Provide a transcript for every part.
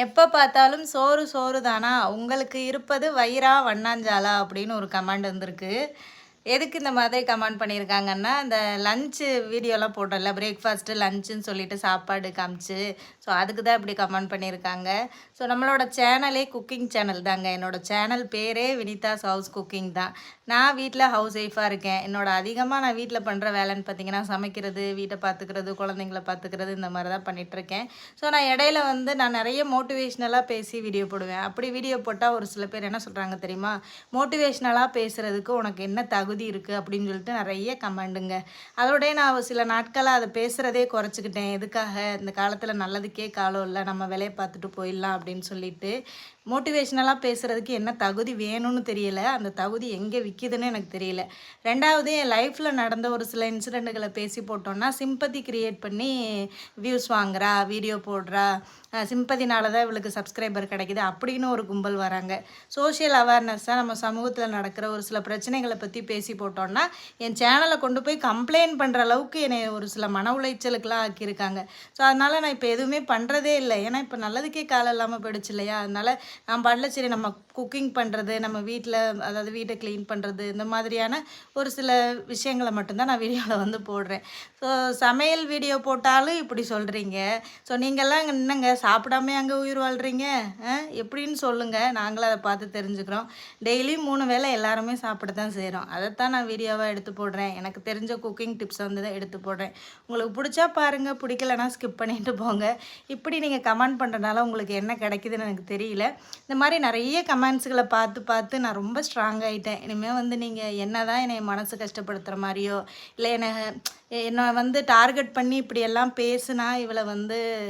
எப்போ பார்த்தாலும் சோறு சோறு தானா உங்களுக்கு இருப்பது வயிறா வண்ணாஞ்சாலா அப்படின்னு ஒரு கமெண்ட் வந்திருக்கு. எதுக்கு இந்த மாதிரி கமெண்ட் பண்ணியிருக்காங்கன்னா, இந்த லஞ்சு வீடியோலாம் போட்டோம்ல, பிரேக்ஃபாஸ்ட்டு லஞ்சுன்னு சொல்லிட்டு சாப்பாடு காமிச்சு, ஸோ அதுக்கு தான் இப்படி கமெண்ட் பண்ணியிருக்காங்க. ஸோ நம்மளோட சேனலே குக்கிங் சேனல் தாங்க. என்னோடய சேனல் பேரே வினிதாஸ் ஹவுஸ் குக்கிங் தான். நான் வீட்டில் ஹவுஸ் ஒய்ஃபாக இருக்கேன். அதிகமாக நான் வீட்டில் பண்ணுற வேலைன்னு பார்த்தீங்கன்னா, சமைக்கிறது, வீட்டை பார்த்துக்கிறது, குழந்தைங்கள பார்த்துக்கிறது, இந்த மாதிரி தான் பண்ணிகிட்ருக்கேன். ஸோ நான் இடையில நான் நிறைய மோட்டிவேஷ்னலாக பேசி வீடியோ போடுவேன். அப்படி வீடியோ போட்டால் ஒரு சில பேர் என்ன சொல்கிறாங்க தெரியுமா? மோட்டிவேஷ்னலாக பேசுகிறதுக்கு உனக்கு என்ன தகுதி இருக்குது அப்படின்னு சொல்லிட்டு நிறைய கமெண்டுங்க. அதோடய நான் சில நாட்களாக அதை பேசுகிறதே குறைச்சிக்கிட்டேன். எதுக்காக? இந்த காலத்தில் நல்லதுக்கே காலம் இல்லை, நம்ம வேலையை பார்த்துட்டு போயிடலாம் அப்படின்னு சொல்லிட்டு. மோட்டிவேஷ்னலாக பேசுகிறதுக்கு என்ன தகுதி வேணும்னு தெரியல, அந்த தகுதி எங்கே விற்கிதுன்னு எனக்கு தெரியல. ரெண்டாவது, என் லைஃப்பில் நடந்த ஒரு சில இன்சிடெண்ட்டுகளை பேசி போட்டோன்னா சிம்பத்தி க்ரியேட் பண்ணி வியூஸ் வாங்குறா, வீடியோ போடுறா, சிம்பத்தினால தான் இவளுக்கு சப்ஸ்கிரைபர் கிடைக்கிது அப்படின்னு ஒரு கும்பல் வராங்க. சோஷியல் அவேர்னஸாக நம்ம சமூகத்தில் நடக்கிற ஒரு சில பிரச்சனைகளை பற்றி பேசி போட்டோன்னா என் சேனலை கொண்டு போய் கம்ப்ளைண்ட் பண்ணுற அளவுக்கு என்னை ஒரு சில மன உளைச்சலுக்கெலாம் ஆக்கியிருக்காங்க. ஸோ அதனால் நான் இப்போ எதுவுமே பண்ணுறதே இல்லை. ஏன்னா இப்போ நல்லதுக்கே காலம் இல்லாமல் போயிடுச்சு இல்லையா? அதனால் நான் பாடல சரி நம்ம குக்கிங் பண்ணுறது, நம்ம வீட்டில் அதாவது வீட்டை க்ளீன் பண்ணுறது, இந்த மாதிரியான ஒரு சில விஷயங்களை மட்டும்தான் நான் வீடியோவில் போடுறேன். ஸோ சமையல் வீடியோ போட்டாலும் இப்படி சொல்கிறீங்க. ஸோ நீங்கள்லாம் என்னங்க சாப்பிடாமே அங்கே உயிர் வாழ்கிறீங்க எப்படின்னு சொல்லுங்கள், நாங்களும் அதை பார்த்து தெரிஞ்சுக்கிறோம். டெய்லியும் 3 வேளை எல்லாருமே சாப்பிட தான் செய்கிறோம். அதைத்தான் நான் வீடியோவாக எடுத்து போடுறேன். எனக்கு தெரிஞ்ச குக்கிங் டிப்ஸை தான் எடுத்து போடுறேன். உங்களுக்கு பிடிச்சா பாருங்கள், பிடிக்கலன்னா ஸ்கிப் பண்ணிட்டு போங்க. இப்படி நீங்கள் கமெண்ட் பண்ணுறதுனால உங்களுக்கு என்ன கிடைக்குதுன்னு எனக்கு தெரியல. இந்த மாதிரி நிறைய கமெண்ட்ஸுகளை பார்த்து பார்த்து நான் ரொம்ப ஸ்ட்ராங் ஆகிட்டேன். இனிமேல் நீங்கள் என்ன தான் என்னை மனசு கஷ்டப்படுத்துகிற மாதிரியோ, இல்லை என்னை டார்கெட் பண்ணி இப்படியெல்லாம் பேசுனா இவளை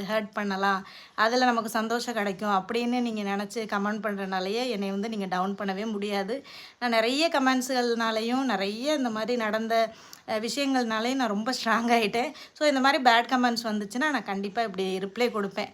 ஹர்ட் பண்ணலாம், அதில் நமக்கு சந்தோஷம் கிடைக்கும் அப்படின்னு நீங்கள் நினச்சி கமெண்ட் பண்ணுறனாலேயே என்னை நீங்கள் டவுன் பண்ணவே முடியாது. நான் நிறைய கமெண்ட்ஸுகள்னாலையும் நிறைய இந்த மாதிரி நடந்த விஷயங்கள்னாலேயும் நான் ரொம்ப ஸ்ட்ராங் ஆகிட்டேன். ஸோ இந்த மாதிரி பேட் கமெண்ட்ஸ் வந்துச்சுன்னா நான் கண்டிப்பாக இப்படி ரிப்ளை கொடுப்பேன்.